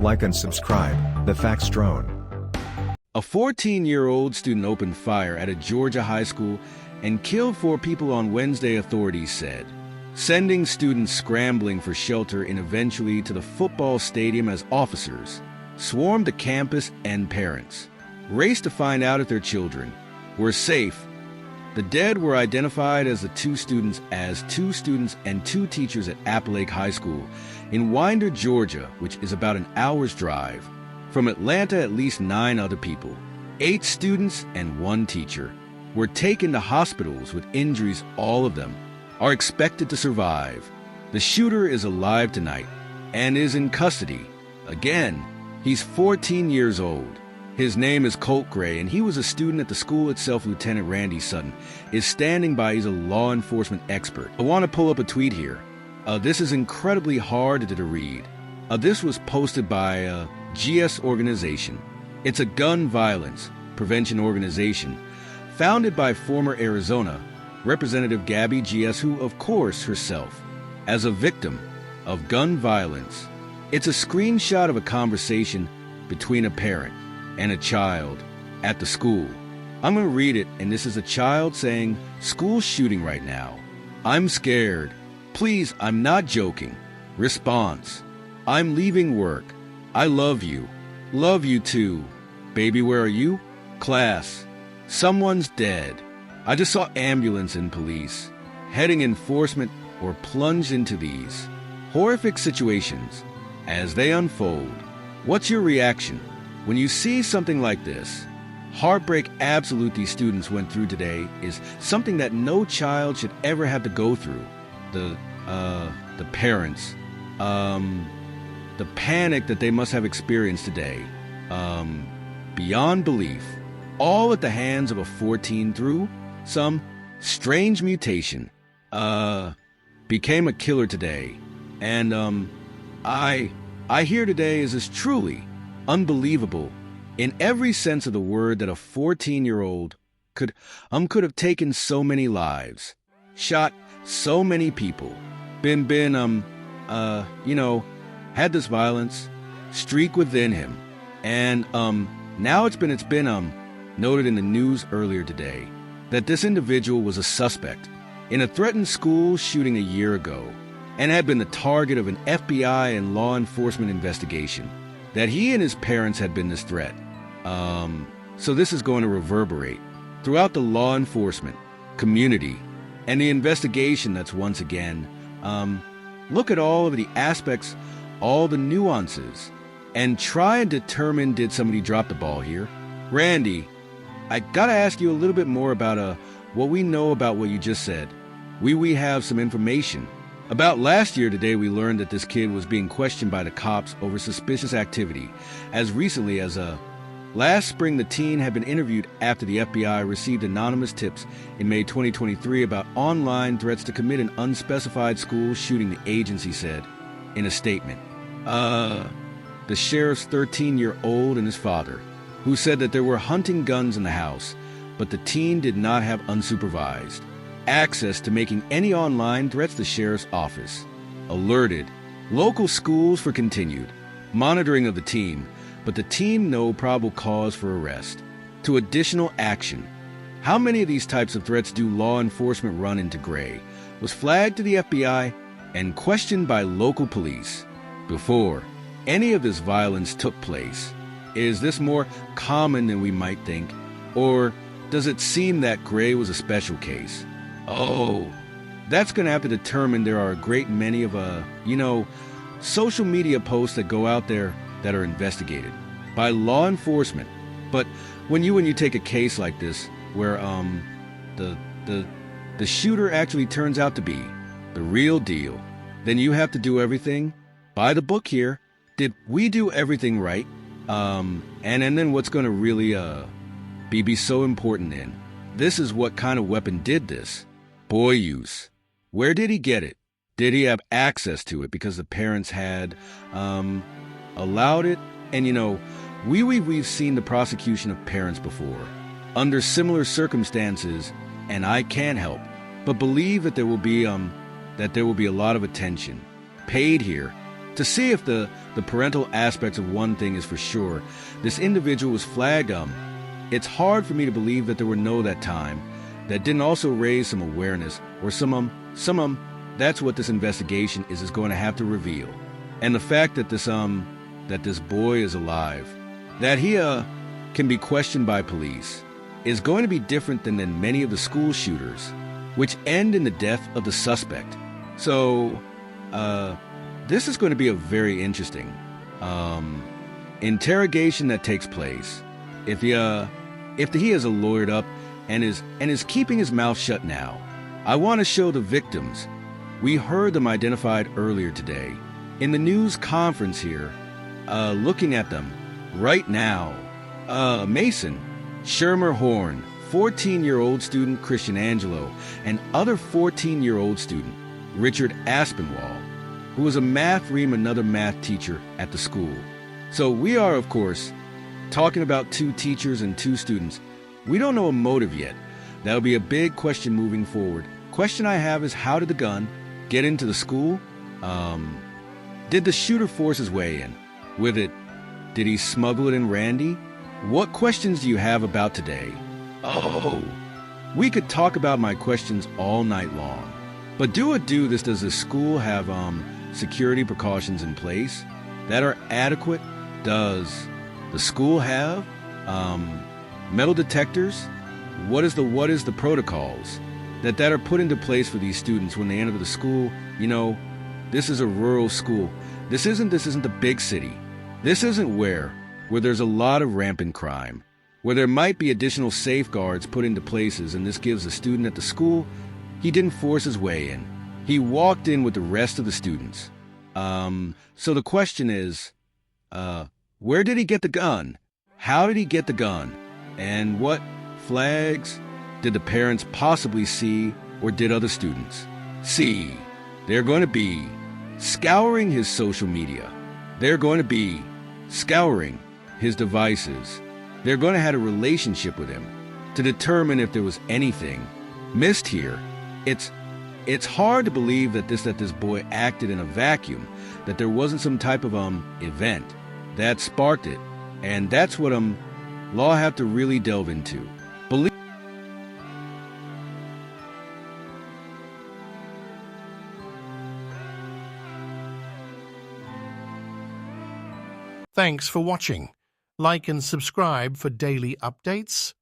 Like and subscribe, The Facts Drone. A 14-year-old student opened fire at a Georgia high school and killed 4 people on Wednesday, authorities said, sending students scrambling for shelter and eventually to the football stadium as officers swarmed the campus and parents raced to find out if their children were safe. The dead were identified as the 2 students and 2 teachers at Apalachee High School in Winder, Georgia, which is about an hour's drive from Atlanta. At least 9 other people, 8 students and 1 teacher, were taken to hospitals with injuries. All of them are expected to survive. The shooter is alive tonight and is in custody. Again, he's 14 years old. His name is Colt Gray, and he was a student at the school itself. Lieutenant Randy Sutton is standing by. He's a law enforcement expert. I want to pull up a tweet here. This is incredibly hard to read. This was posted by GS organization. It's a gun violence prevention organization founded by former Arizona Representative Gabby GS, who, of course, herself as a victim of gun violence. It's a screenshot of a conversation between a parent and a child at the school. I'm going to read it, and this is a child saying, "School shooting right now. I'm scared. Please, I'm not joking." Response: "I'm leaving work. I love you. Love you too. Baby, where are you? Class. Someone's dead. I just saw ambulance and police heading enforcement or plunge into these horrific situations as they unfold. What's your reaction when you see something like this? Heartbreak absolute these students went through today is something that no child should ever have to go through. The parents, the panic that they must have experienced today, beyond belief, all at the hands of a 14 through some strange mutation, became a killer today. And I hear today is truly unbelievable in every sense of the word that a 14-year-old could have taken so many lives, shot so many people, had this violence streak within him. And now it's been noted in the news earlier today that this individual was a suspect in a threatened school shooting a year ago and had been the target of an FBI and law enforcement investigation, that he and his parents had been this threat. So this is going to reverberate throughout the law enforcement community and the investigation. That's once again, look at all of the aspects, all the nuances, and try and determine, did somebody drop the ball here? Randy, I gotta ask you a little bit more about what we know about what you just said. We have some information. About last year today, we learned that this kid was being questioned by the cops over suspicious activity. As recently as last spring, the teen had been interviewed after the FBI received anonymous tips in May 2023 about online threats to commit an unspecified school shooting, the agency said in a statement. The sheriff's 13-year-old and his father, who said that there were hunting guns in the house, but the teen did not have unsupervised access to making any online threats. The sheriff's office alerted local schools for continued monitoring of the team, but the team no probable cause for arrest to additional action. How many of these types of threats do law enforcement run into? Gray was flagged to the FBI and questioned by local police before any of this violence took place. Is this more common than we might think, or does it seem that Gray was a special case? Oh, that's going to have to determine. There are a great many of social media posts that go out there that are investigated by law enforcement. But when you take a case like this where the shooter actually turns out to be the real deal, then you have to do everything by the book here. Did we do everything right? And then what's going to really be so important then? This is what kind of weapon did this boy use? Where did he get it? Did he have access to it because the parents had allowed it? And we've seen the prosecution of parents before under similar circumstances, and I can't help but believe that there will be a lot of attention paid here to see if the parental aspects of one thing is for sure. This individual was flagged. It's hard for me to believe that there were no that time that didn't also raise some awareness or some that's what this investigation is going to have to reveal. And the fact that this boy is alive, that he can be questioned by police, is going to be different than many of the school shooters, which end in the death of the suspect. So, this is going to be a very interesting interrogation that takes place. If he is lawyered up and is keeping his mouth shut now, I want to show the victims. We heard them identified earlier today in the news conference here. Looking at them right now, Mason, Shermer Horn, 14-year-old student Christian Angelo, and other 14-year-old student Richard Aspinwall, who was another math teacher at the school. So we are, of course, talking about 2 teachers and 2 students. We don't know a motive yet. That'll be a big question moving forward. Question I have is, how did the gun get into the school? Did the shooter force his way in? With it, did he smuggle it in Randy? What questions do you have about today? Oh, we could talk about my questions all night long. But does the school have security precautions in place that are adequate? Does the school have metal detectors? What is the protocols that are put into place for these students when they enter the school? You know, this is a rural school. This isn't the big city. This isn't where there's a lot of rampant crime, where there might be additional safeguards put into places, and this gives the student at the school, he didn't force his way in. He walked in with the rest of the students. So the question is, where did he get the gun? How did he get the gun? And what flags did the parents possibly see, or did other students see? They're going to be scouring his social media. They're going to be scouring his devices. They're going to have a relationship with him to determine if there was anything missed here. It's hard to believe that this boy acted in a vacuum, that there wasn't some type of event that sparked it. And that's what law have to really delve into. Thanks for watching. Like and subscribe for daily updates.